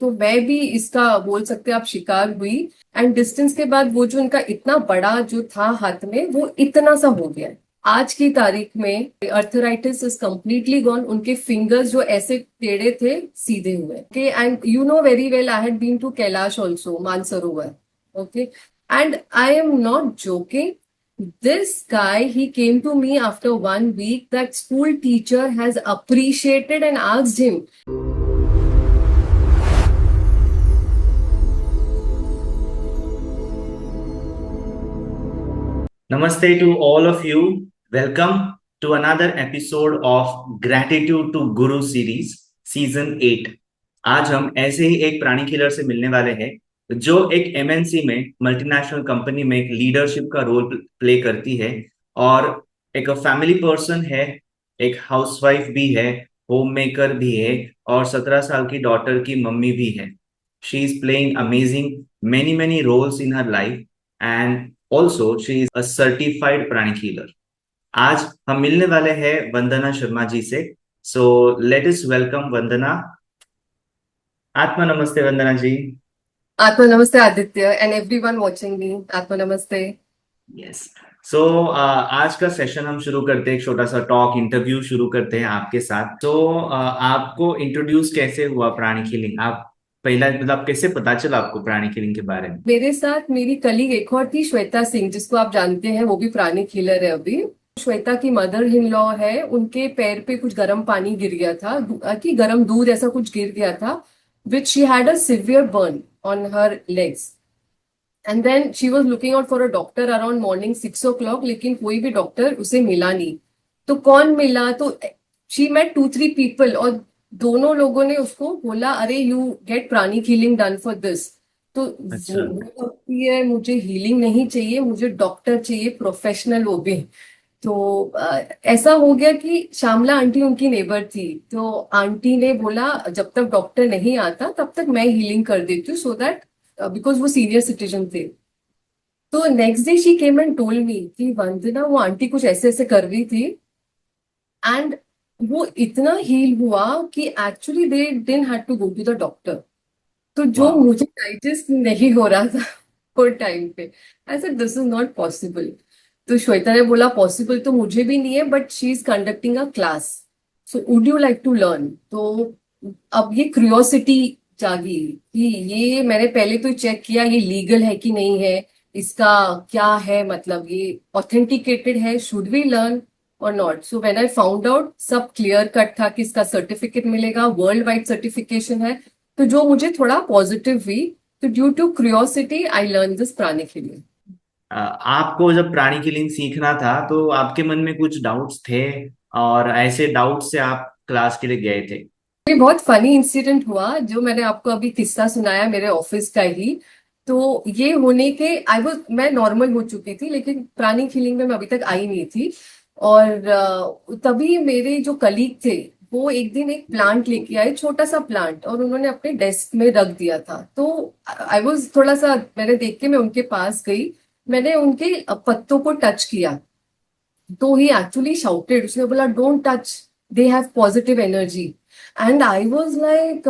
तो मैं भी इसका बोल सकते हैं आप शिकार हुई। एंड डिस्टेंस के बाद वो जो इनका इतना बड़ा जो था हाथ में वो इतना सा हो गया है। आज की तारीख में अर्थराइटिस इज कंप्लीटली गॉन। उनके फिंगर्स जो ऐसे टेढ़े थे सीधे हुए okay. And you know very well I had been to Kailash also Mansarovar. Okay. And I am not joking. This guy, he came to me after 1 week. That school teacher has appreciated and asked him. Namaste to all of you. Welcome to another episode of Gratitude to Guru series season 8। आज हम ऐसे ही एक प्राणी खिलर से मिलने वाले हैं जो एक एमएनसी में मल्टीनेशनल कंपनी में एक लीडरशिप का रोल प्ले करती है और एक फैमिली पर्सन है, एक हाउसवाइफ भी है, होम मेकर भी है और 17 साल की डॉटर की मम्मी भी है। She is playing amazing many many roles in her life and also she is a certified pranic healer. आज हम मिलने वाले हैं वंदना शर्मा जी से। So let us welcome Vandana. आत्मा नमस्ते Vandana ji. Atma Namaste Aditya and everyone watching me. Atma Namaste. Yes. So आज का सेशन हम शुरू करते हैं, एक छोटा सा टॉक इंटरव्यू शुरू करते हैं आपके साथ। तो आपको इंट्रोड्यूस कैसे हुआ प्राणी हीलिंग? आप पहला मतलब कैसे पता चला आपको प्राणी हीलिंग के बारे में? मेरे साथ मेरी कलीग एक और थी श्वेता सिंह जिसको आप जानते हैं, वो भी प्राणिक हीलर है अभी। श्वेता की मदर इन लॉ है, उनके पैर पे कुछ गर्म पानी गिर गया था कि गर्म दूध ऐसा कुछ गिर गया था which she had a severe burn on her legs. And then she was looking out for a doctor around morning 6 o'clock, लेकिन कोई भी डॉक्टर उसे मिला नहीं। तो कौन मिला? तो शी मेट 2-3 पीपल और दोनों लोगों ने उसको बोला अरे you get pranic healing done for this. तो अच्छा। वो कहती है मुझे हीलिंग नहीं चाहिए, मुझे डॉक्टर चाहिए, प्रोफेशनल वो भी। तो ऐसा हो गया कि श्यामला आंटी उनकी नेबर थी, तो आंटी ने बोला जब तक डॉक्टर नहीं आता तब तक मैं हीलिंग कर देती हूँ, सो दैट बिकॉज वो सीनियर सिटीजन थे। तो next day she came and told me कि वंदना वो आंटी कुछ ऐसे ऐसे कर रही थी एंड वो इतना हील हुआ कि actually they didn't had to go to the doctor. तो जो वाह। मुझे डाइजेस्ट नहीं हो रहा था वो टाइम पे, I said this is not possible. तो श्वेता ने बोला पॉसिबल तो मुझे भी नहीं है but she is conducting a class, so would you like to learn. तो अब ये क्यूरियोसिटी जागी कि ये मैंने पहले तो चेक किया ये लीगल है कि नहीं है, इसका क्या है, मतलब ये ऑथेंटिकेटेड है, शुड वी लर्न और not. So when I found out सब क्लियर कट था कि इसका सर्टिफिकेट मिलेगा, वर्ल्ड वाइड सर्टिफिकेशन है। तो जो मुझे थोड़ा पॉजिटिव हुई, तो due to curiosity I learn this pranic healing. आपको जब प्राणी कीलिंग सीखना था तो आपके मन में कुछ डाउट्स थे और ऐसे डाउट से आप क्लास के लिए गए थे? ये बहुत फनी इंसिडेंट हुआ जो मैंने आपको अभी किस्सा सुनाया मेरे ऑफिस का ही। तो ये होने के मैं नॉर्मल हो चुकी थी लेकिन प्राणिक हीलिंग में मैं अभी तक आई नहीं थी। और तभी मेरे जो कलीग थे वो एक दिन एक प्लांट लेके आए, छोटा सा प्लांट, और उन्होंने अपने डेस्क में रख दिया था। तो आई वाज थोड़ा सा, मैंने देख के मैं उनके पास गई, मैंने उनके पत्तों को टच किया। तो ही एक्चुअली शाउटेड, उसने बोला don't touch, they have positive energy. And I was like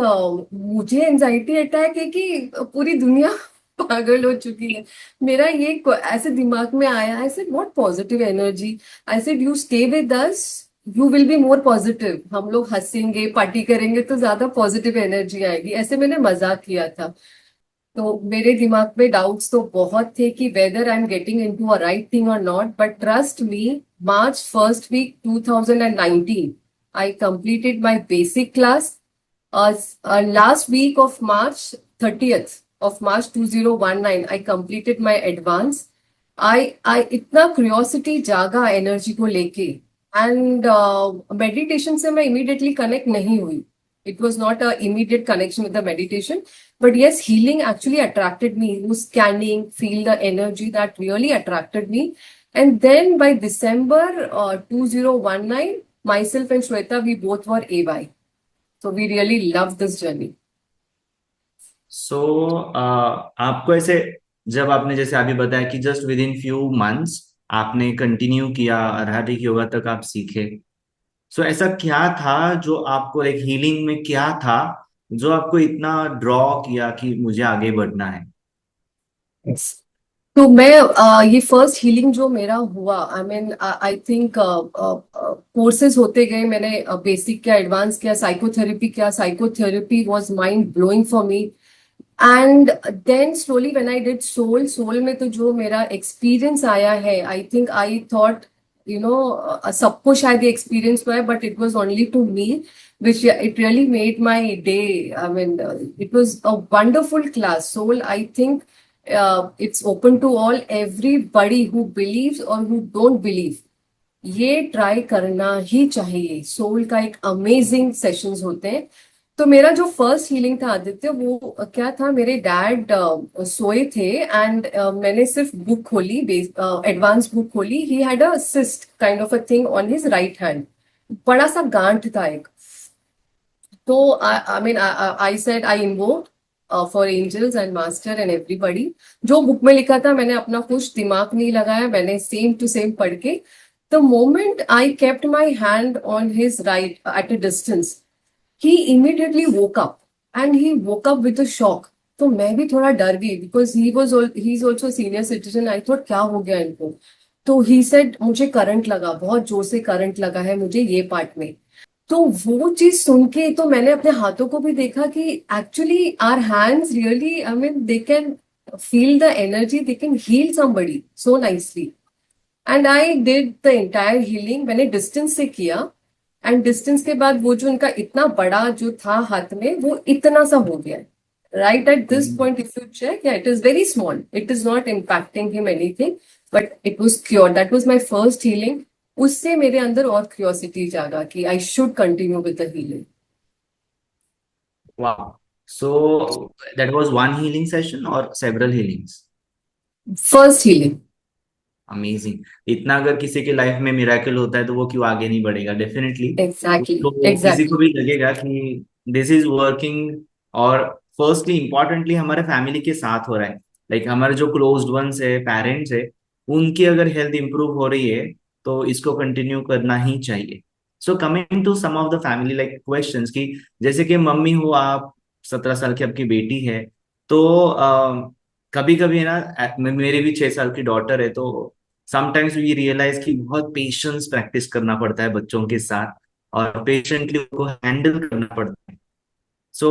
मुझे एंजाइटी अटैक है कि पूरी दुनिया पागल हो चुकी है। मेरा ये ऐसे दिमाग में आया, I said what positive energy. I said you stay with us, you will be more positive, हम लोग हंसेंगे पार्टी करेंगे तो ज्यादा पॉजिटिव एनर्जी आएगी, ऐसे मैंने मजाक किया था। तो मेरे दिमाग में डाउट्स तो बहुत थे कि whether I am getting into a right thing और not, but trust me, March first week 2019 I completed my basic class. Last week of March 30th of March 2019 I completed my advance. I इतना curiosity जागा energy को लेके। And meditation से मैं immediately connect नहीं हुई, it was not a immediate connection with the meditation, but yes, healing actually attracted me. It was scanning, feel the energy, that really attracted me. And then by December 2019, myself and Shweta, we both were AY. So we really loved this journey. सो आपको ऐसे जब आपने जैसे अभी बताया कि just with in few months आपने continue किया आध्यात्मिक योगा तक आप सीखे। सो ऐसा क्या था जो आपको एक हीलिंग में क्या था जो आपको इतना ड्रॉ किया कि मुझे आगे बढ़ना है? तो मैं ये फर्स्ट हीलिंग जो मेरा हुआ, I mean I think courses होते गए, मैंने बेसिक किया, एडवांस किया, साइकोथेरेपी किया, psychotherapy was mind blowing for me. And then slowly when I did soul, soul में तो जो मेरा एक्सपीरियंस आया है, आई थिंक आई थॉट सबको शायद ये एक्सपीरियंस हुआ है, but it was only to me, which it really made my day. I mean, it was a wonderful class. Soul, I think it's open to all, everybody who believes or who don't believe. ये try करना ही चाहिए। Soul का एक amazing sessions होते हैं। तो मेरा जो फर्स्ट हीलिंग था आदित्य, वो क्या था, मेरे डैड सोए थे, एंड मैंने सिर्फ बुक खोली, एडवांस बुक खोली। He had a cyst kind of a thing on his right hand, बड़ा सा गांठ था एक। तो I mean, I said I invoked for angels and master and everybody। जो बुक में लिखा था मैंने अपना कुछ दिमाग नहीं लगाया, मैंने सेम टू सेम पढ़ के, the moment I kept my hand on his right at a distance, he immediately woke up, and he woke up with a shock। तो मैं भी थोड़ा डर गई, because he is also senior citizen. I thought क्या हो गया इनको। तो ही सेड मुझे करंट लगा, बहुत जोर से करंट लगा है मुझे ये पार्ट में। तो वो चीज सुन के तो मैंने अपने हाथों को भी देखा कि actually our hands really, I mean, they can feel the energy, they can heal somebody so nicely. And I did the entire healing, मैंने डिस्टेंस से किया। एंड डिस्टेंस के बाद वो जो उनका इतना बड़ा जो था हाथ में, वो इतना सा हो गया। Right at this point if you check, it is very small, it is not impacting him anything, but it was cure. That was my first healing. उससे मेरे अंदर और क्यूरियोसिटी जागा कि I should continue with the healing. Wow. So that was one healing session or several healings? First healing. Amazing. इतना अगर किसी के लाइफ में मिराकल होता है तो वो क्यों आगे नहीं बढ़ेगा? डेफिनेटली एग्जैक्टली, उसको, किसी को एग्जैक्टली। भी लगेगा कि दिस इज वर्किंग। और फर्स्टली इंपॉर्टेंटली हमारे फैमिली के साथ हो रहा है, लाइक हमारे जो क्लोज्ड वंस है, पेरेंट्स है, उनकी अगर हेल्थ इंप्रूव हो रही है तो इसको कंटिन्यू करना ही चाहिए। So coming to some of the family like questions की, जैसे कि मम्मी हो आप, 17 साल की आपकी बेटी है, तो कभी कभी है ना, मेरी भी 6 साल की डॉटर है, तो समटाइम्स वी रियलाइज कि बहुत पेशेंस प्रैक्टिस करना पड़ता है बच्चों के साथ, और पेशेंटली उनको हैंडल करना पड़ता है। सो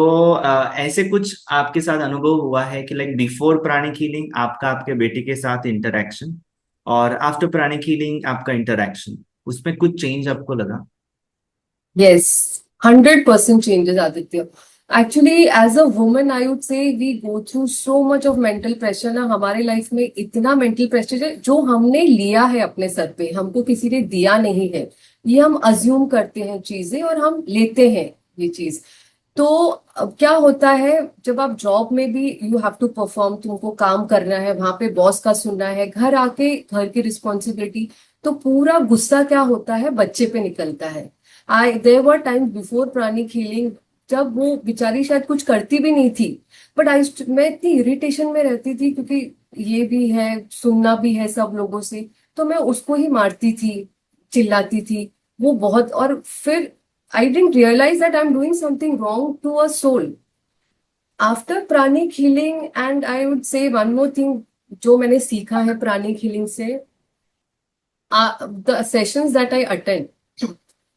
ऐसे कुछ आपके साथ अनुभव हुआ है कि लाइक बिफोर प्राणिक हीलिंग आपका आपके बेटे के साथ इंटरेक्शन, और आफ्टर प्राणिक हीलिंग आपका इंटरेक्शन, उसमें कुछ चेंज आपको लगा? Yes, 100% changes, Aditya. Actually, as a woman, I would say we go through so much of mental pressure ना, हमारे लाइफ में इतना मेंटल प्रेशर है जो हमने लिया है अपने सर पे, हमको किसी ने दिया नहीं है। ये हम अज्यूम करते हैं चीजें और हम लेते हैं ये चीज। तो अब क्या होता है, जब आप जॉब में भी यू हैव टू परफॉर्म, तुमको काम करना है, वहां पे बॉस का सुनना है, घर आके घर की रिस्पॉन्सिबिलिटी, तो पूरा गुस्सा क्या होता है बच्चे पे निकलता है। I there were time before pranic healing, जब वो बेचारी शायद कुछ करती भी नहीं थी, बट आई, मैं इतनी इरिटेशन में रहती थी, क्योंकि ये भी है, सुनना भी है सब लोगों से, तो मैं उसको ही मारती थी, चिल्लाती थी। वो बहुत, और फिर I didn't realise that I am doing something wrong to a soul. After pranic healing, and I would say one more thing जो मैंने सीखा है प्राणिक हीलिंग से, the sessions that I attend,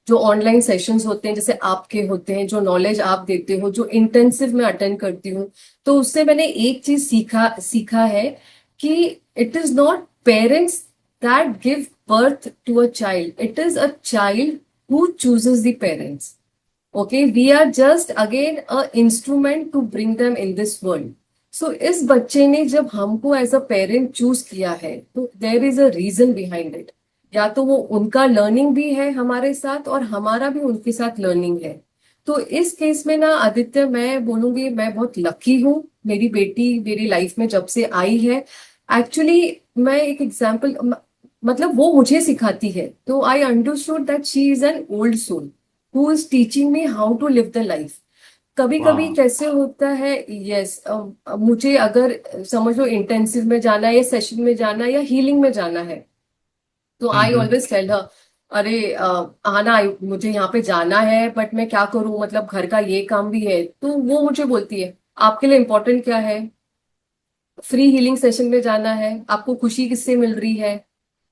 जो ऑनलाइन सेशंस होते हैं जैसे आपके होते हैं, जो नॉलेज आप देते हो, जो इंटेंसिव में अटेंड करती हूँ, तो उससे मैंने एक चीज सीखा सीखा है कि it is not parents that give birth to a child, it is a child who chooses the parents. Okay, we are just again a instrument to bring them in this world. So इस बच्चे ने जब हमको as a parent choose किया है, तो there is a reason behind it. या तो वो उनका लर्निंग भी है हमारे साथ, और हमारा भी उनके साथ लर्निंग है। तो इस केस में ना आदित्य, मैं बोलूंगी मैं बहुत लकी हूँ, मेरी बेटी मेरी लाइफ में जब से आई है। एक्चुअली मैं एक एग्जाम्पल, मतलब वो मुझे सिखाती है, तो I understood that she is an old soul who is teaching me how to live the life. कभी कभी वाह। कैसे होता है, यस, मुझे अगर समझ लो इंटेंसिव में जाना है, या सेशन में जाना है, या हीलिंग में जाना है, तो आई हम्म। ऑलवेज टेल हर अरे आना, मुझे यहाँ पे जाना है, बट मैं क्या करूं, मतलब घर का ये काम भी है। तो वो मुझे बोलती है, आपके लिए इम्पोर्टेंट क्या है? फ्री हीलिंग सेशन में जाना है, आपको खुशी किससे मिल रही है?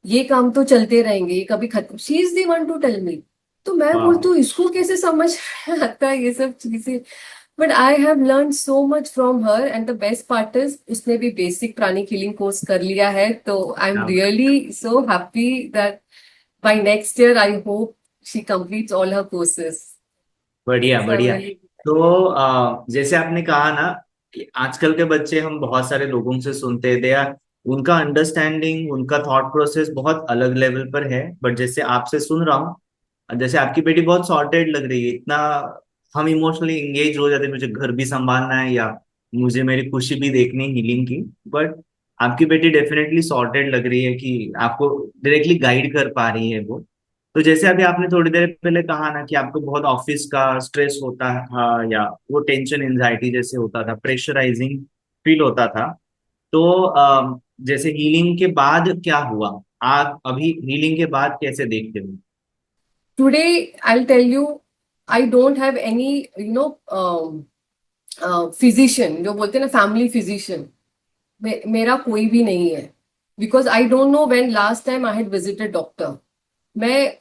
ये काम तो चलते रहेंगे, ये कभी खत्म। She is the one to tell me. तो मैं बोलती वाह। हूँ, इसको कैसे समझ में आता है ये सब चीजें? But I have learn so much from her, and the best part is उसने भी बेसिक प्राणिक हीलिंग कोर्स कर लिया है। तो I am really so happy that bye next year I hope she completes all her courses. बढ़िया So I'm बढ़िया। really तो जैसे आपने कहा ना कि आजकल के बच्चे, हम बहुत सारे लोगों से सुनते हैं, उनका अंडरस्टैंडिंग, उनका थॉट प्रोसेस बहुत अलग लेवल पर है। बट जैसे आपसे सुन रहा हूँ, जैसे आपकी बेटी बहुत सॉर्टेड लग रही है, इतना हम इमोशनली एंगेज हो जाते हैं, मुझे घर भी संभालना है या मुझे मेरी खुशी भी देखनी है हीलिंग की। बट आपकी बेटी डेफिनेटली सॉर्टेड लग रही है कि आपको डायरेक्टली गाइड कर पा रही है वो। तो जैसे अभी आपने थोड़ी देर पहले कहा ना कि आपको बहुत ऑफिस का स्ट्रेस होता था, या वो टेंशन एंजाइटी जैसे होता था, प्रेशराइजिंग फील होता था। तो जैसे हीलिंग के बाद क्या हुआ, आप अभी हीलिंग के बाद कैसे देखते हो? today I'll tell you, I don't have any, physician जो बोलते हैं ना, फैमिली फिजिशियन मेरा कोई भी नहीं है। Because I don't know when last time I had visited doctor. मैं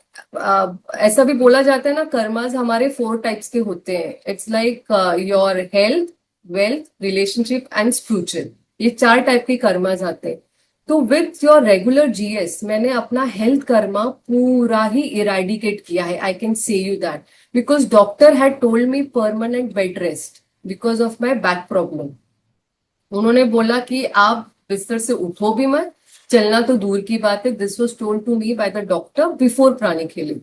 ऐसा भी बोला जाता है ना, कर्मास हमारे 4 टाइप्स के होते हैं। It's like your health, wealth, relationship and spiritual. ये 4 टाइप के कर्मास आते हैं। तो विथ योर रेगुलर जीएस मैंने अपना हेल्थ कर्मा पूरा ही इरेडिकेट किया है, I can say you that. Because doctor had told me permanent bed rest because of my back problem. उन्होंने बोला कि आप बिस्तर से उठो भी मत, चलना तो दूर की बात है। This was told to me by the doctor before pranic healing.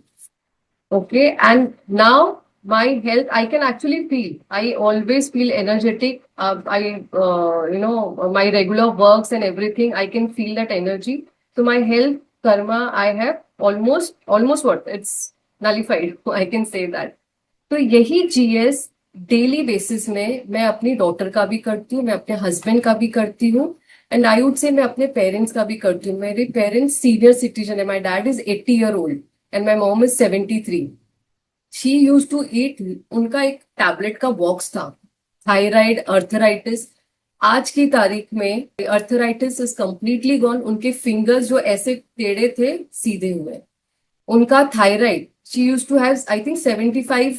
Okay, and now my health, I can actually feel. I always feel energetic. My regular works and everything, I can feel that energy. So my health karma, I have almost what? It's nullified. I can say that. तो यही GS daily basis में मैं अपनी daughter का भी करती हूँ, मैं अपने हस्बैंड का भी करती हूँ, एंड आई वुड से मैं अपने पेरेंट्स का भी करती हूँ। मेरे पेरेंट्स सीनियर सिटीजन है। My dad is 80 year old and my mom is 73। She use to eat, उनका एक टैबलेट का बॉक्स था, थायराइड, अर्थराइटिस। आज की तारीख में अर्थराइटिस इज कंप्लीटली गॉन। उनके फिंगर्स जो ऐसे टेढ़े थे, सीधे हुए। उनका thyroid, she used to have I think 75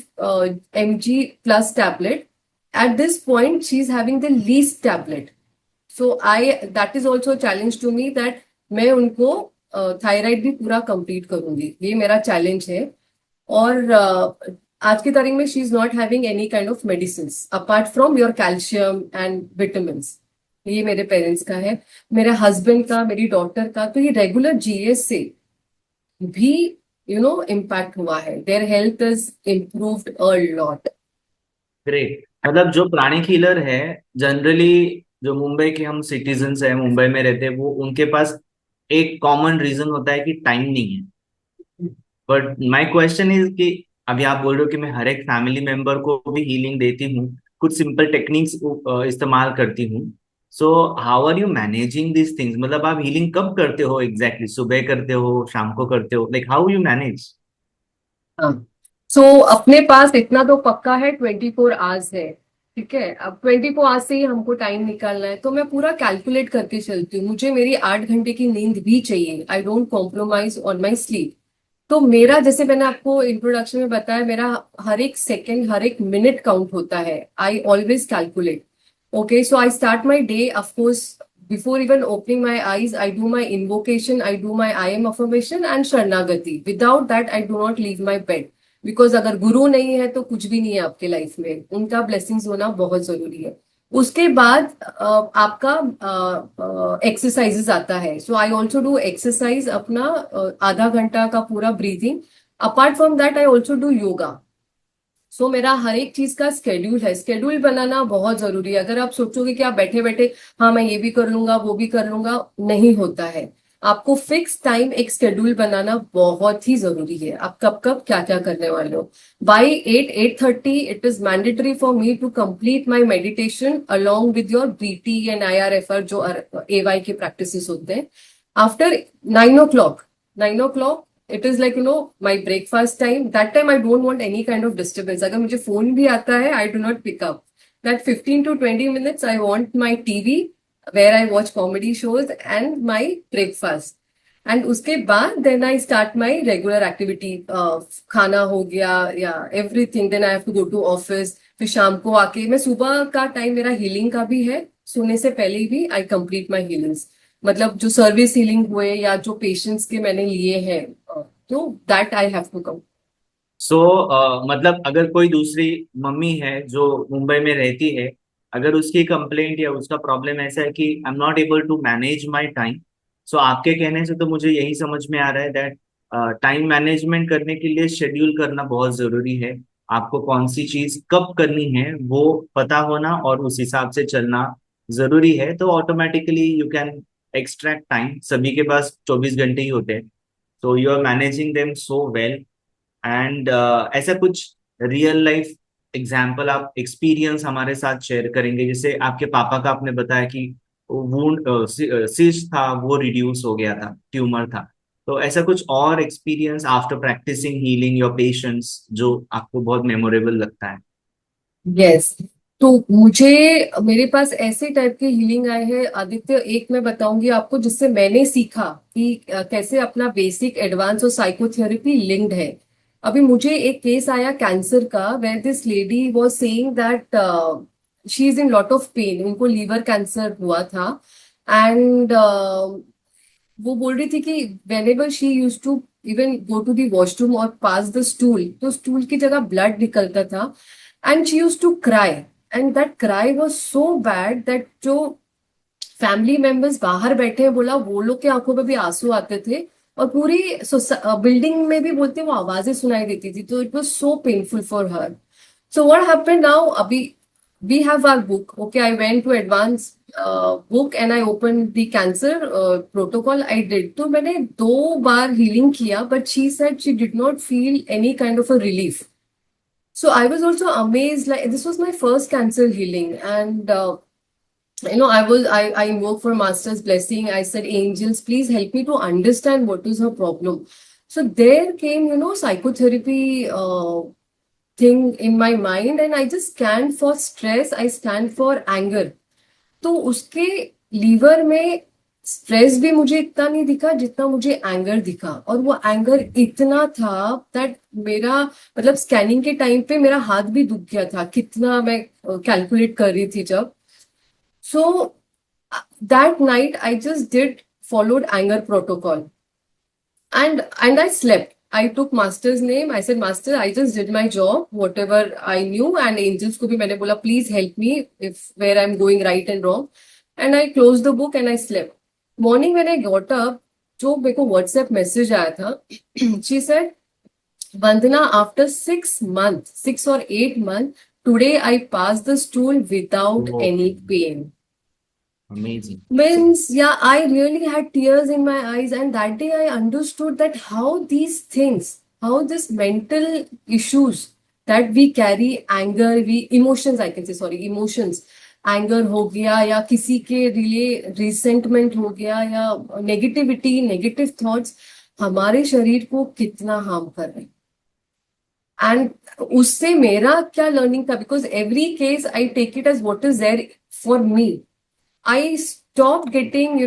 mg plus tablet. At this point she's having the least tablet. So I, that is also a challenge to me that मैं उनको थायराइड भी पूरा कंप्लीट करूंगी, ये मेरा चैलेंज है। और आज की तारीख में she is not having any kind of medicine apart from your calcium and vitamin. ये मेरे पेरेंट्स का है। मेरे हस्बैंड का, मेरी डॉटर का, तो ये रेगुलर जीएस से भी इम्पैक्ट हुआ है। Their health is improved a lot. Great. मतलब जो प्राणिक हीलर है, जनरली जो मुंबई के हम सिटीजन्स हैं, मुंबई में रहते हैं, वो उनके पास एक कॉमन रीजन होता है कि टाइम नहीं है। बट माय क्वेश्चन इज कि अभी आप बोल रहे हो कि मैं हर एक फैमिली मेंबर को भी हीलिंग देती हूँ, कुछ सिंपल टेक्निक्स इस्तेमाल करती हूँ। So how are you managing this things? मतलब आप हीलिंग कब करते हो एग्जैक्टली? सुबह करते हो, शाम को करते हो? Like how you manage? हाँ, सो अपने पास इतना तो पक्का है, 24 आवर्स है। ठीक है, अब 24 आवर्स से ही हमको टाइम निकालना है, तो मैं पूरा कैलकुलेट करके चलती हूँ। मुझे मेरी 8 घंटे की नींद भी चाहिए। I don't compromise on my sleep. तो मेरा, जैसे मैंने आपको इंट्रोडक्शन में बताया, मेरा हर एक सेकंड, हर एक मिनट काउंट होता है। I always calculate. Okay, so I start my day, of course before even opening my eyes I do my invocation, I do my I am affirmation and शरणागति। Without that I do not leave my bed. Because अगर गुरु नहीं है तो कुछ भी नहीं है आपके लाइफ में। उनका ब्लेसिंग्स होना बहुत जरूरी है। उसके बाद आपका एक्सरसाइजेस आता है। So I also do exercise अपना आधा घंटा का पूरा breathing. Apart from that I also do yoga. So मेरा हर एक चीज का स्केड्यूल है। स्केड्यूल बनाना बहुत जरूरी है। अगर आप सोचोगे कि आप बैठे बैठे, हाँ मैं ये भी कर लूंगा वो भी कर लूंगा, नहीं होता है। आपको फिक्स टाइम, एक स्केड्यूल बनाना बहुत ही जरूरी है। आप कब कब क्या क्या करने वाले हो। By 8-8:30 it is mandatory for me to complete my meditation along with your BT and IRFR जो AY के प्रैक्टिसेस होते हैं। After 9 o'clock, 9 o'clock it is like my breakfast time, that time I don't want any kind of disturbance. अगर मुझे phone भी आता है, I do not pick up that 15 to 20 minutes। I want my TV where I watch comedy shows and my breakfast. And उसके बाद then I start my regular activity, खाना हो गया या everything, then I have to go to office. फिर शाम को आके मैं, सुबह का टाइम मेरा हीलिंग का भी है, सोने से पहले भी आई कंप्लीट माई हीलिंग्स। मतलब जो सर्विस हीलिंग हुए या जो पेशेंट्स के मैंने लिए हैं, तो that I have to come. So मतलब अगर कोई दूसरी मम्मी है जो मुंबई में रहती है, अगर उसकी कंप्लेंट या उसका प्रॉब्लम ऐसा है कि I am not able to manage my time, so आपके कहने से तो मुझे यही समझ में आ रहा है दैट टाइम मैनेजमेंट करने के लिए शेड्यूल करना बहुत जरूरी है। आपको कौन सी चीज कब करनी है वो पता होना और उस हिसाब से चलना जरूरी है, तो automatically you can extract time. सभी के पास 24 घंटे ही होते हैं, तो you are managing them so well. And ऐसा कुछ रियल लाइफ एग्जाम्पल आप एक्सपीरियंस हमारे साथ शेयर करेंगे? जैसे आपके पापा का आपने बताया कि वुंड सिस्ट था वो रिड्यूस हो गया था, ट्यूमर था, तो ऐसा कुछ और experience after practising healing your patients जो आपको बहुत मेमोरेबल लगता है? यस। तो मुझे, मेरे पास ऐसे टाइप के हीलिंग आए हैं आदित्य। एक मैं बताऊंगी आपको जिससे मैंने सीखा कि कैसे अपना बेसिक, एडवांस और साइकोथेरेपी लिंक्ड है। अभी मुझे एक केस आया कैंसर का, where this lady was saying that she is in lot of pain. उनको लीवर कैंसर हुआ था। एंड वो बोल रही थी कि whenever she use to even go to the washroom और पास द स्टूल, तो स्टूल की जगह ब्लड निकलता था। And she use to cry, and that cry was so bad that जो फैमिली मेंबर्स बाहर बैठे हैं, बोला वो लोग के आंखों में भी आंसू आते थे। और पूरी बिल्डिंग में भी बोलते वो आवाजें सुनाई देती थी। तो it was so painful for her. So what happened now? Abhi, we have our book. Okay, I went to advance book and I opened the cancer protocol. I did. तो मैंने 2 बार healing किया, but she said she did not feel any kind of a relief. So I was also amazed. Like this was my first cancer healing, and I invoked for master's blessing. I said, angels, please help me to understand what is her problem. So there came, psychotherapy. Thing in my mind, and I just stand for stress, I stand for anger. तो उसके liver में stress भी मुझे इतना नहीं दिखा जितना मुझे एंगर दिखा। और वो एंगर इतना था दैट मेरा, मतलब स्कैनिंग के टाइम पे मेरा हाथ भी दुख गया था, कितना मैं कैलकुलेट कर रही थी जब। So that night I just did followed anger protocol, and I slept. I took master's name. I said, Master, I just did my job, whatever I knew. And angels को भी मैंने बोला, please help me if where I'm going right and wrong. And I closed the book and I slept. Morning when I got up, जो मेरे को WhatsApp message आया था, she said, Vandana, after 6 months, 6 or 8 months, today I passed the stool without वो any pain. Amazing. Means, yeah, I really had tears in my eyes, and that day I understood that how these things, how this mental issues that we carry, anger, we emotions, I can say, sorry, emotions, anger हो गया या किसी के लिए resentment हो गया या negativity, negative thoughts, हमारे शरीर को कितना हार्म कर रहे हैं। एंड उससे मेरा क्या लर्निंग था, because every case I take it as what is there for me. I stop getting,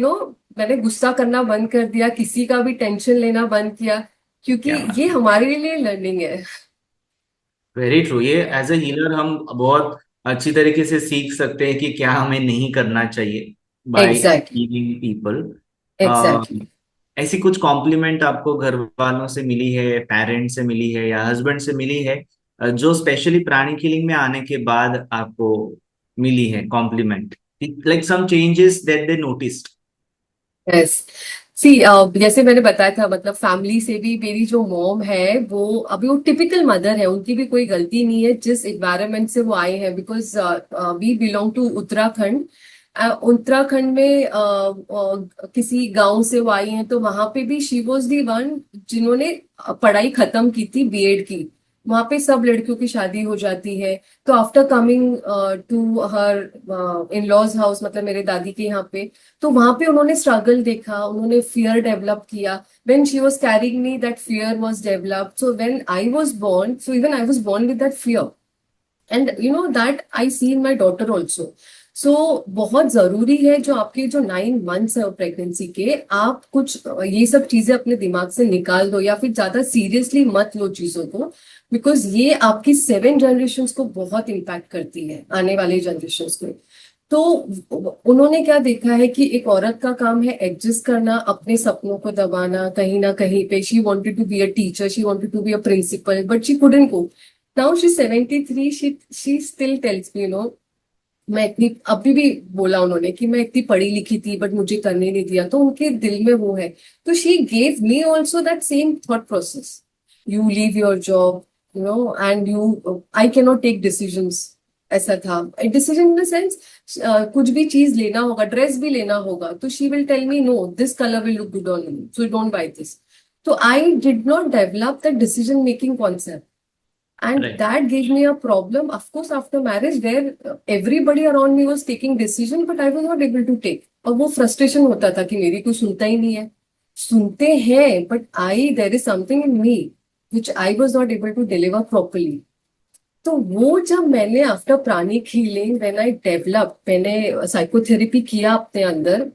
मैंने गुस्सा करना बंद कर दिया, किसी का भी टेंशन लेना बंद किया, क्योंकि क्या बात ये है! हमारे लिए लर्निंग है। Very true. ये एज ए हीलर हम बहुत अच्छी तरीके से सीख सकते हैं कि क्या हमें नहीं करना चाहिए by exactly. Healing people. Exactly. ऐसी कुछ कॉम्प्लीमेंट आपको घर वालों से मिली है, पेरेंट्स से मिली है या हस्बैंड से मिली है, जो स्पेशली प्राणिक हीलिंग में आने के बाद आपको मिली है compliment, like some changes that they noticed? Yes. See, जैसे मैंने बताया था, मतलब फैमिली से भी मेरी जो मॉम है, वो अभी वो टिपिकल मदर है, उनकी भी कोई गलती नहीं है जिस इन्वायरमेंट से वो आए हैं। Because we belong to Uttarakhand. Uttarakhand में किसी गांव से वो आई हैं, तो वहां पे भी शी वॉज दी वन जिन्होंने पढ़ाई खत्म की थी, बीएड की। वहां पे सब लड़कियों की शादी हो जाती है। तो after coming to her in laws house, मतलब मेरे दादी के यहाँ पे, तो वहां पे उन्होंने स्ट्रगल देखा, उन्होंने फियर डेवलप किया। when she was carrying me, that fear was developed. So when I was born, so even I was born with that fear, and that I see in my daughter also. So बहुत जरूरी है, जो आपके जो 9 months है pregnancy के, आप कुछ ये सब चीजें अपने दिमाग से निकाल दो, या फिर ज्यादा सीरियसली मत लो चीजों को। बिकॉज ये आपकी 7 जनरेशन्स को बहुत इम्पैक्ट करती है, आने वाले जनरेशन्स को। तो उन्होंने क्या देखा है कि एक औरत का काम है एडजस्ट करना, अपने सपनों को दबाना कहीं ना कहीं पे। She wanted to be a teacher, she wanted to be a principal, but she couldn't go. Now she 73, she still tells me, मैं इतनी, अभी भी बोला उन्होंने कि मैं इतनी पढ़ी लिखी थी बट मुझे करने नहीं दिया, तो उनके दिल में वो है। तो she gave me also that same thought process, you leave your job, and you, I can not take decisions. ऐसा था डिसीजन इन द सेंस, कुछ भी चीज लेना होगा, ड्रेस भी लेना होगा, तो she will tell me no this colour will look good on you, so don't buy this. तो I did not develop the decision making concept, and right. that gave me a problem, of course, after marriage, where everybody around me was taking decision but I was not able to take। और वो frustration होता था कि मेरी कोई सुनता ही नहीं है। सुनते हैं but I, there is something in me which I was not able to deliver properly। तो वो जब मैंने after pranic healing, when I develop, मैंने साइकोथेरेपी किया अपने अंदर,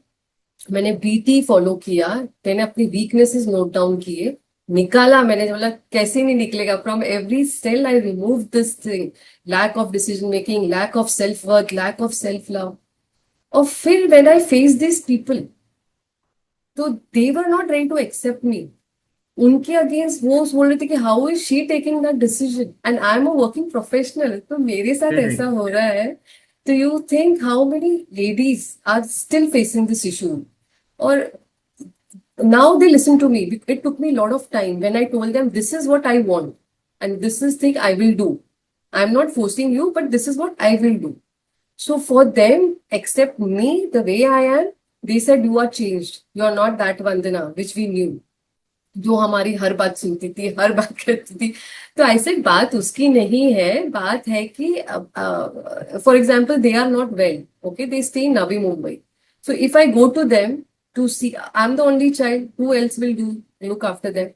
मैंने बीटी फॉलो किया, मैंने अपनी वीकनेसेस नोट डाउन किए, निकाला मैंने, बोला कैसे नहीं निकलेगा, from every cell I remove this thing, lack of decision making, lack of self worth, lack of self love. और फिर when I face this people, तो they were not ready to accept me. उनके against वो बोल रहे थे कि how is she taking that decision, and I am a working professional, तो मेरे साथ ऐसा करेक्ट। हो रहा है। तो you think how many ladies are still facing this issue. और now they listen to me. It took me a lot of time when I told them this is what I want and this is thing I will do. I'm not forcing you, but this is what I will do. So for them, accept me the way I am. They said you are changed. You are not that Vandana which we knew, जो हमारी हर बात सुनती थी, हर बात करती थी। तो ऐसे बात उसकी नहीं है, बात है कि for example they are not well, okay, they stay in Navi Mumbai. So if I go to them to see, I am the only child, who else will do look after them?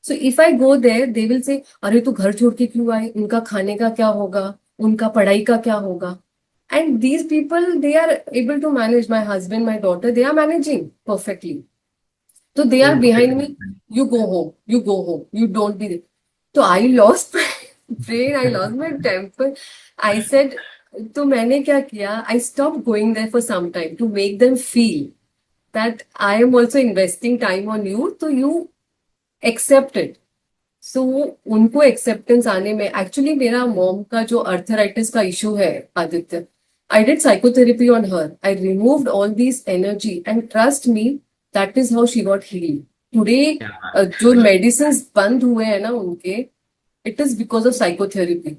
So if I go there they will say, अरे तू घर छोड़ के क्यों आए, उनका खाने का क्या होगा, उनका पढ़ाई का क्या होगा? And these people, they are able to manage, my husband, my daughter, they are managing perfectly. So they are okay. behind me. You go home. You don't be there. So I lost my brain. I lost my temper. I said, तो मैंने क्या किया? I stopped going there for some time to make them feel that I am also investing time on you. तो you accept it. सो उनको acceptance आने में, actually मेरा mom का जो अर्थराइटिस का इशू है, Aditya, I did psychotherapy on her, I removed all this energy, and trust me, that is how she got healed today. क्या बात है, जो बढ़िया। मेडिसिन बंद हुए हैं ना उनके, it is because of psychotherapy.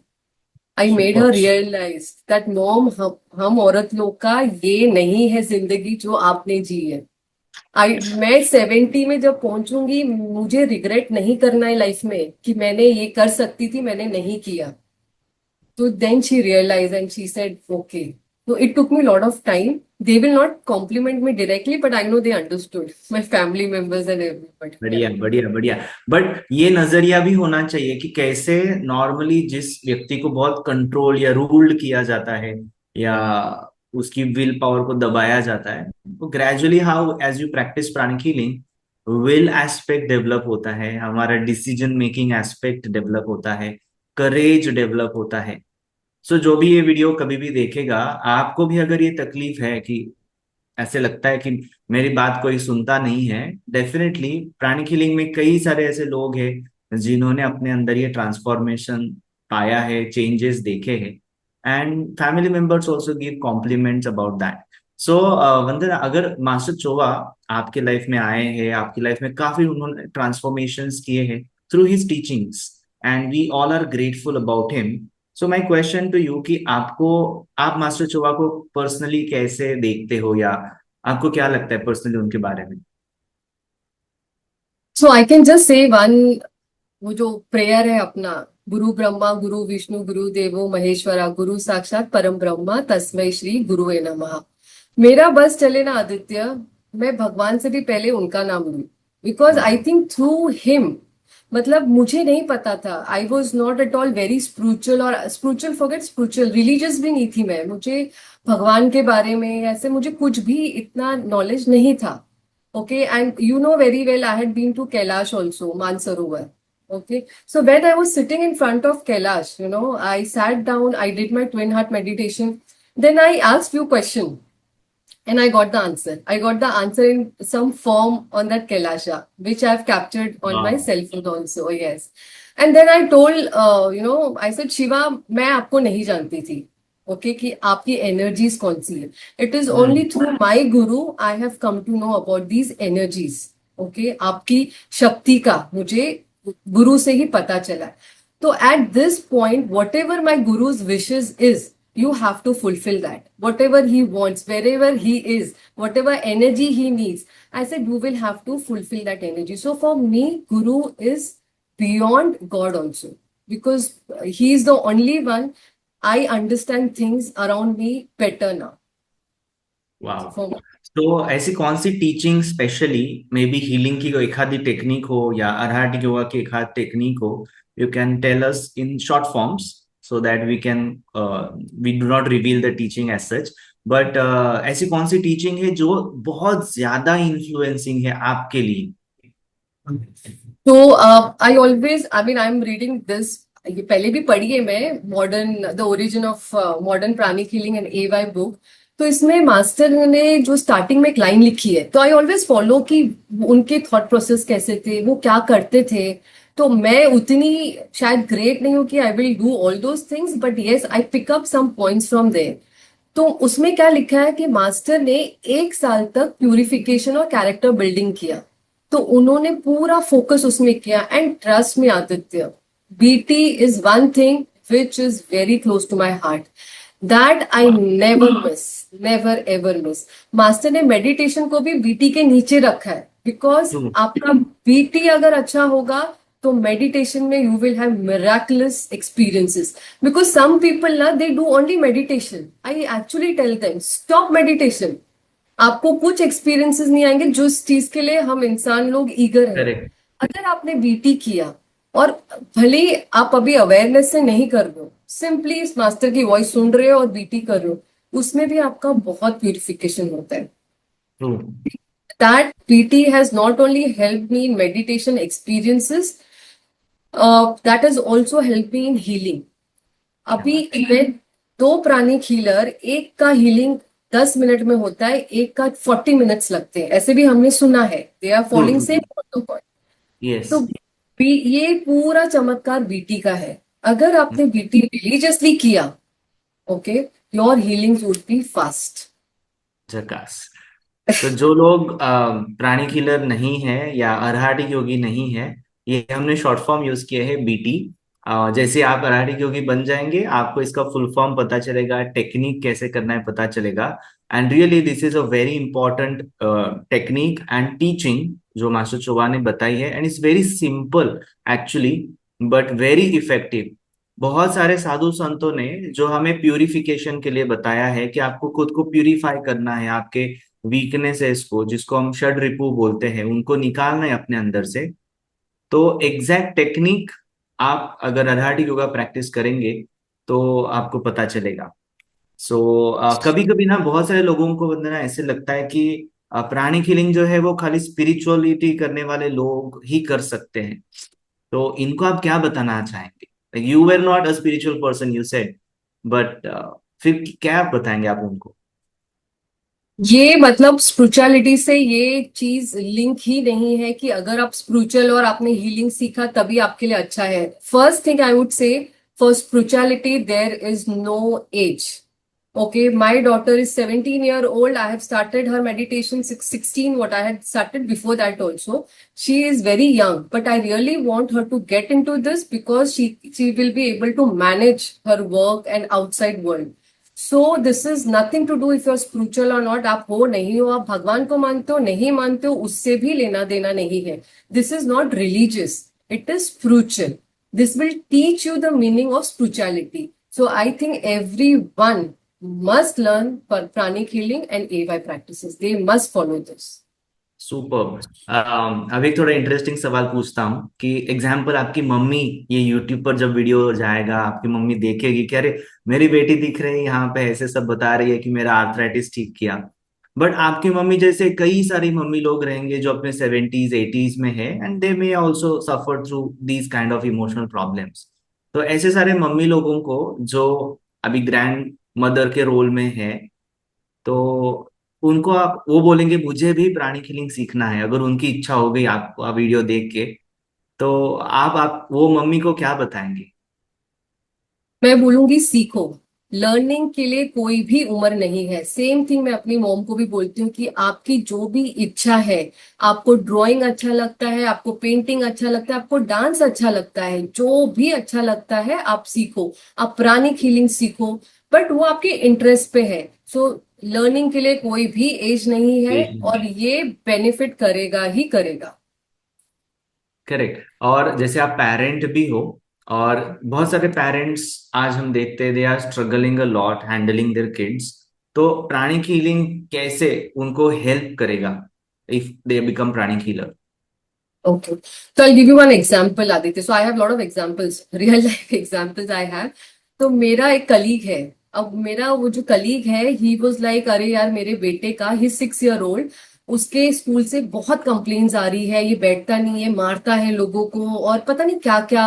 I made her super. Realize that mom, हम औरत लोग का ये नहीं है जिंदगी जो आपने जी है। मैं 70 में जब पहुंचूंगी, मुझे रिग्रेट नहीं करना है लाइफ में कि मैंने ये कर सकती थी, मैंने नहीं किया। तो then she realise and she said okay. तो it took me lot of time. They will not compliment me directly, but I know they understood, my family members and everybody. बढ़िया बढ़िया बढ़िया। बट ये नजरिया भी होना चाहिए कि कैसे नॉर्मली जिस व्यक्ति को बहुत कंट्रोल या रूल्ड किया जाता है, या उसकी विल पावर को दबाया जाता है, तो gradually how as you practise pranic healing, will aspect develop होता है, हमारा डिसीजन मेकिंग एस्पेक्ट डेवलप होता है, करेज डेवलप होता है। सो जो भी ये वीडियो कभी भी देखेगा, आपको भी अगर ये तकलीफ है कि ऐसे लगता है कि मेरी बात कोई सुनता नहीं है, डेफिनेटली प्राणिक हीलिंग में कई सारे ऐसे लोग हैं जिन्होंने अपने अंदर ये ट्रांसफॉर्मेशन पाया है, चेंजेस देखे हैं, and family members also give compliments about that. So Vandana, अगर मास्टर चोवा आपके लाइफ में आए हैं, आपकी लाइफ में काफी उन्होंने ट्रांसफॉर्मेशंस किए हैं through his teachings, and we all are grateful about him. So my question to you कि आपको, आप मास्टर चोवा को पर्सनली कैसे देखते हो, या आपको क्या लगता है पर्सनली उनके बारे में? So I can just say one, वो जो प्रेयर है अपना, गुरु ब्रह्मा गुरु विष्णु गुरु देवो महेश्वरा गुरु साक्षात परम ब्रह्मा तस्मै श्री गुरुवे नमः। मेरा बस चले ना आदित्य, मैं भगवान से भी पहले उनका नाम लूं, बिकॉज आई वाह। Think through him. मतलब मुझे नहीं पता था, I was not at all very spiritual, और स्पिरिचुअल फॉरगेट स्पिरिचुअल, रिलीजियस भी नहीं थी मैं। मुझे भगवान के बारे में ऐसे मुझे कुछ भी इतना नॉलेज नहीं था। Okay, and you know very well I had been to Kailash also, Mansarovar. Okay, so when I was sitting in front of Kailash, I sat down, I did my twin heart meditation. Then I asked few questions and I got the answer. I got the answer in some form on that Kailasha, which I've captured on my वाह। cell phone also. Yes. And then I told, I said, Shiva, मैं आपको नहीं जानती थी. Okay, कि आपकी energies कौन सी है. It is only hmm. through my guru I have come to know about these energies. Okay, आपकी शक्ति का मुझे गुरु से ही पता चला. So at this point, whatever my guru's wishes is, you have to fulfill that. Whatever he wants, wherever he is, whatever energy he needs, I said, you will have to fulfill that energy. So for me, Guru is beyond God also, because he is the only one. I understand things around me better now. वाह। For me. तो ऐसी कौन सी teaching specially, maybe healing की कोई एक आधी technique हो या अरहट योगा की एक आध टेक्निक हो, you can tell us in short forms so that we do not reveal the teaching as such, but ऐसी कौन सी टीचिंग है जो बहुत ज्यादा इन्फ्लुएंसिंग है आपके लिए? तो I always, I mean I am reading this, ये पहले भी पढ़ी है मैं, modern the origin of modern pranic healing and A Y book. तो इसमें मास्टर ने जो स्टार्टिंग में एक लाइन लिखी है, तो आई ऑलवेज फॉलो कि उनके थॉट प्रोसेस कैसे थे, वो क्या करते थे। तो मैं उतनी शायद ग्रेट नहीं हूँ कि I will do all those things, but yes I pick up some points from there. तो उसमें क्या लिखा है कि मास्टर ने 1 साल तक प्यूरिफिकेशन और कैरेक्टर बिल्डिंग किया। तो उन्होंने पूरा फोकस उसमें किया, and trust me Aditya, BT is one thing which is very close to my heart, that I never miss, never ever miss. Master ने मेडिटेशन को भी बीटी के नीचे रखा है, बिकॉज ट्रू। आपका बीटी अगर अच्छा होगा तो मेडिटेशन में you will have miraculous experiences. Because some people ना they do only meditation. I actually tell them stop meditation. आपको कुछ एक्सपीरियंसेस नहीं आएंगे जो इस चीज के लिए हम इंसान लोग ईगर हैं। करेक्ट। अगर आपने बीटी किया, और भले ही आप अभी अवेयरनेस से नहीं कर रहे हो, सिंपली इस मास्टर की वॉइस सुन रहे हो और बीटी कर रहे हो, उसमें भी आपका बहुत प्यूरिफिकेशन होता है। True. That PT has not only helped me in meditation experiences, that has also helped me in healing. क्या अभी बात है। इवेंट, 2 प्राणिक हीलर, एक का हीलिंग 10 मिनट में होता है, एक का 40 मिनट्स लगते हैं, ऐसे भी हमने सुना है। They are true following true. Same protocol. Yes. तो ये पूरा चमत्कार बीटी का है। अगर आपने बीटी रिलीजियसली किया, okay, your healing would be fast. झकास। तो जो लोग प्राणिक हीलर नहीं है या अरहाटिक योगी नहीं है, ये हमने शॉर्ट फॉर्म यूज किए हैं बीटी। जैसे आप अरहाटिक योगी बन जाएंगे, आपको इसका फुल फॉर्म पता चलेगा, टेक्निक कैसे करना है पता चलेगा। And really this is a very important technique and teaching जो मास्टर चोबा ने बताई है, and it's very simple actually, but very effective. बहुत सारे साधु संतों ने जो हमें प्यूरिफिकेशन के लिए बताया है कि आपको खुद को प्यूरिफाई करना है, आपके वीकनेसेस को, जिसको हम षड रिपु बोलते हैं, उनको निकालना है अपने अंदर से। तो एग्जैक्ट टेक्निक आप अगर अरहट योगा प्रैक्टिस करेंगे तो आपको पता चलेगा। सो कभी कभी ना बहुत सारे लोगों को वंदना ऐसे लगता है कि प्राणिक हीलिंग जो है वो खाली स्पिरिचुअलिटी करने वाले लोग ही कर सकते हैं। तो इनको आप क्या बताना चाहेंगे? You were not a spiritual person you said, but फिर क्या आप बताएंगे आप उनको? ये मतलब स्पिरिचुअलिटी से ये चीज लिंक ही नहीं है कि अगर आप स्पिरिचुअल और आपने हीलिंग सीखा तभी आपके लिए अच्छा है। First thing I would say, for spirituality there is no age. Okay, my daughter is 17-year old. I have started her meditation 16, what I had started before that also. She is very young, but I really want her to get into this because she will be able to manage her work and outside world. So this is nothing to do if you're spiritual or not. आप हो नहीं हो, आप भगवान को मानते हो नहीं मानते हो, उससे भी लेना देना नहीं है। This is not religious. It is spiritual. this will teach you the meaning of spirituality. So I think everyone must learn pranic healing and AY practices. They must follow this. Super. अब एक थोड़ा interesting सवाल पूछता हूँ कि example आपकी mummy ये YouTube पर जब वीडियो जाएगा आपकी मम्मी देखेगी कि अरे मेरी बेटी दिख रही है यहाँ पे ऐसे सब बता रही है कि मेरा आर्थराइटिस ठीक किया। बट आपकी मम्मी जैसे कई सारी मम्मी लोग रहेंगे जो अपने 70s 80s में है and they may also suffer through these kind of emotional problems. तो ऐसे सारे मम्मी लोगों को जो अभी ग्रैंड मदर के रोल में है, तो उनको आप वो बोलेंगे मुझे भी प्राणी हीलिंग सीखना है, अगर उनकी इच्छा हो गई आपको वीडियो देख के, तो आप वो मम्मी को क्या बताएंगे? मैं बोलूंगी सीखो। लर्निंग के लिए कोई भी उम्र नहीं है। सेम थिंग मैं अपनी मॉम को भी बोलती हूँ कि आपकी जो भी इच्छा है, आपको ड्राइंग अच्छा लगता है, आपको पेंटिंग अच्छा लगता है, आपको डांस अच्छा लगता है, जो भी अच्छा लगता है आप सीखो। आप प्राणिक हीलिंग सीखो, बट वो आपके इंटरेस्ट पे है। सो लर्निंग के लिए कोई भी एज नहीं है, और ये बेनिफिट करेगा ही करेगा। करेक्ट। और जैसे आप पेरेंट भी हो, और बहुत सारे पेरेंट्स आज हम देखते हैं they are struggling a lot handling their kids. तो प्राणिक हीलिंग कैसे उनको हेल्प करेगा if they become pranic healer? Okay. So I'll give you one example, Aditya. So I have a lot of examples, real life examples I have. तो मेरा एक colleague है। अब मेरा वो जो कलीग है, ही वॉज लाइक, अरे यार मेरे बेटे का, ही 6 year old, उसके स्कूल से बहुत कंप्लेन्स आ रही है, ये बैठता नहीं है, मारता है लोगों को, और पता नहीं क्या क्या।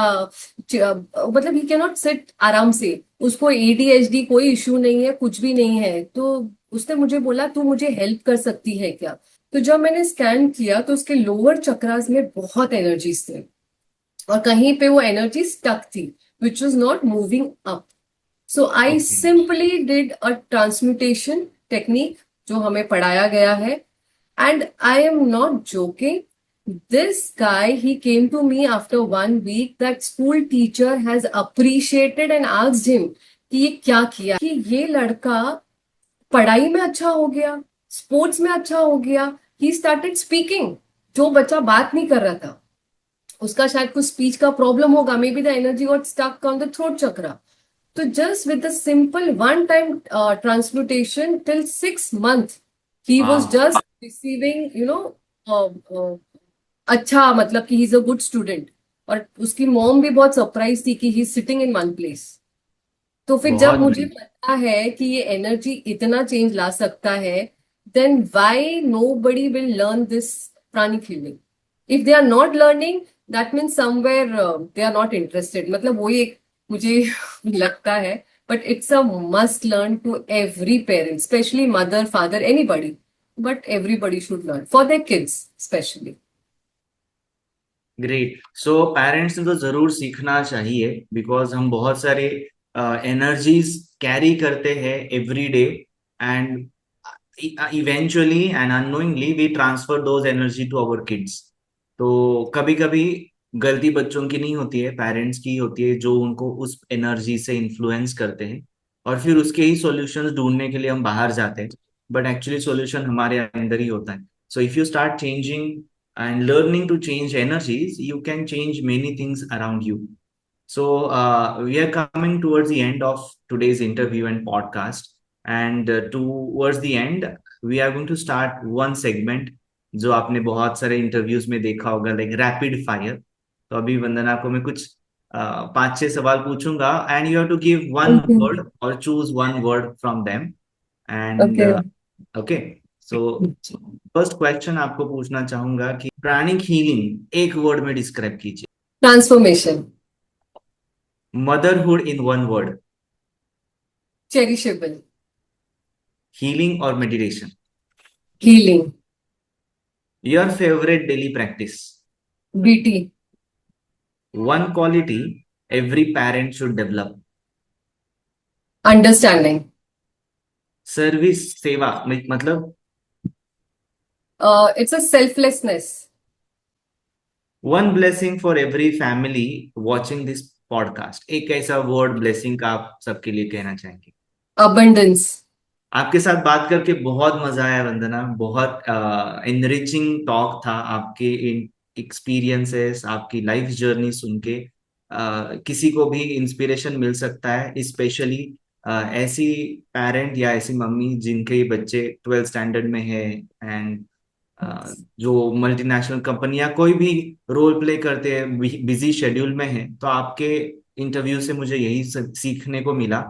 मतलब ही कैन नॉट सिट आराम से। उसको एडीएचडी कोई इशू नहीं है, कुछ भी नहीं है। तो उसने मुझे बोला तू मुझे हेल्प कर सकती है क्या? तो जब मैंने स्कैन किया तो उसके लोअर चक्रास में बहुत एनर्जीज थे, और कहीं पे वो एनर्जी स्टक थी, which was not moving up. So I okay. Simply did a transmutation technique जो हमें पढ़ाया गया है, and I am not joking. This guy, he came to me after 1 week. That school teacher has appreciated and asked him कि ये क्या किया, कि ये लड़का पढ़ाई में अच्छा हो गया, स्पोर्ट्स में अच्छा हो गया। He started speaking. जो बच्चा बात नहीं कर रहा था, उसका शायद कुछ स्पीच का प्रॉब्लम होगा, maybe the energy got stuck on the throat chakra. तो just with the simple one time transmutation, till 6 month he was हाँ। जस्ट रिसीविंग, अच्छा, मतलब कि he is a good student. और उसकी मॉम भी बहुत सरप्राइज थी कि he sitting in one place. तो फिर जब बहुत मुझे बढ़िया। पता है कि ये एनर्जी इतना चेंज ला सकता है, then why nobody will learn this pranic healing? If they are not learning, that means somewhere they are not interested. मतलब वही एक मुझे लगता है। But it's a must learn to every parent, specially mother father anybody. But everybody should learn for their kids specially. Great. So parents ने तो जरूर सीखना चाहिए, बिकॉज हम बहुत सारे एनर्जीज कैरी करते हैं every day, and eventually and unknowingly we transfer those energy to our kids. तो कभी कभी गलती बच्चों की नहीं होती है, पेरेंट्स की होती है, जो उनको उस एनर्जी से इन्फ्लुएंस करते हैं, और फिर उसके ही सॉल्यूशंस ढूंढने के लिए हम बाहर जाते हैं। बट एक्चुअली सॉल्यूशन हमारे अंदर ही होता है। So if you start changing and learning to change energies, you can change many things around you. So, we are coming towards the end of today's interview and podcast. And towards the end, we are going to start one segment जो आपने बहुत सारे interviews में देखा होगा, like rapid fire. तो अभी वंदना को मैं कुछ 5-6 सवाल पूछूंगा, and you have to give one okay. Word और choose one word from them. And okay. Okay, so first question आपको पूछना चाहूंगा कि प्राणिक हीलिंग एक वर्ड में डिस्क्राइब कीजिए। Transformation. Motherhood in one word. Cherishable. Healing और meditation. Healing. Your favourite daily practice. BT. One quality every parent should develop. Understanding. Service सेवा मतलब। It's a selflessness. One blessing for every family watching this podcast, एक ऐसा word blessing का आप सबके लिए कहना चाहेंगे? अबंडेंस। आपके साथ बात करके बहुत मजा आया वंदना, बहुत इनरिचिंग टॉक था। आपके इन एक्सपीरियंसेस, आपकी लाइफ जर्नी सुन के किसी को भी इंस्पिरेशन मिल सकता है, स्पेशली ऐसी पेरेंट या ऐसी मम्मी जिनके बच्चे 12th स्टैंडर्ड में है एंड जो मल्टीनेशनल कंपनी या कोई भी रोल प्ले करते हैं, बिजी शेड्यूल में है। तो आपके इंटरव्यू से मुझे यही सीखने को मिला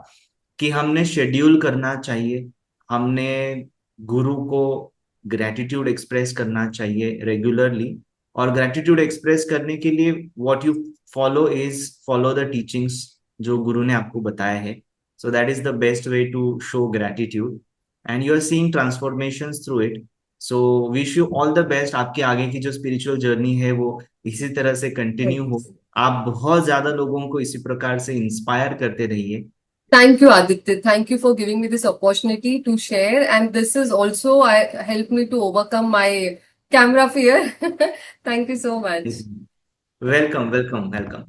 कि हमने शेड्यूल करना चाहिए, हमने गुरु को ग्रेटिट्यूड एक्सप्रेस करना चाहिए रेगुलरली। और ग्रेटिट्यूड एक्सप्रेस करने के लिए what you follow is follow the teachings जो गुरु ने आपको बताया है। So that is the best way to show gratitude and you are seeing transformations through it. So wish you all the best. आपकी आगे की जो स्पिरिचुअल जर्नी है वो इसी तरह से कंटिन्यू हो। आप बहुत ज्यादा लोगों को इसी प्रकार से इंस्पायर करते रहिए। Thank you, Aditya. Thank you for giving me this opportunity to share. And this is also I helped me to overcome my camera fear. Thank you so much. Welcome, welcome, welcome.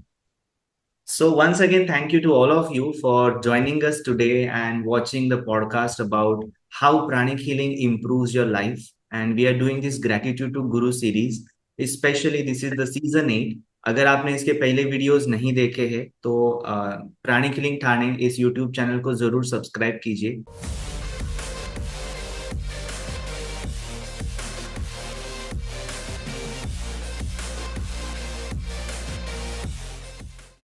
So, once again, thank you to all of you for joining us today and watching the podcast about how pranic healing improves your life. And we are doing this Gratitude to Guru series. Especially, this is the season 8. अगर आपने इसके पहले videos नहीं देखे हैं तो pranic healing Thane इस YouTube channel को जरूर सब्सक्राइब कीजिए।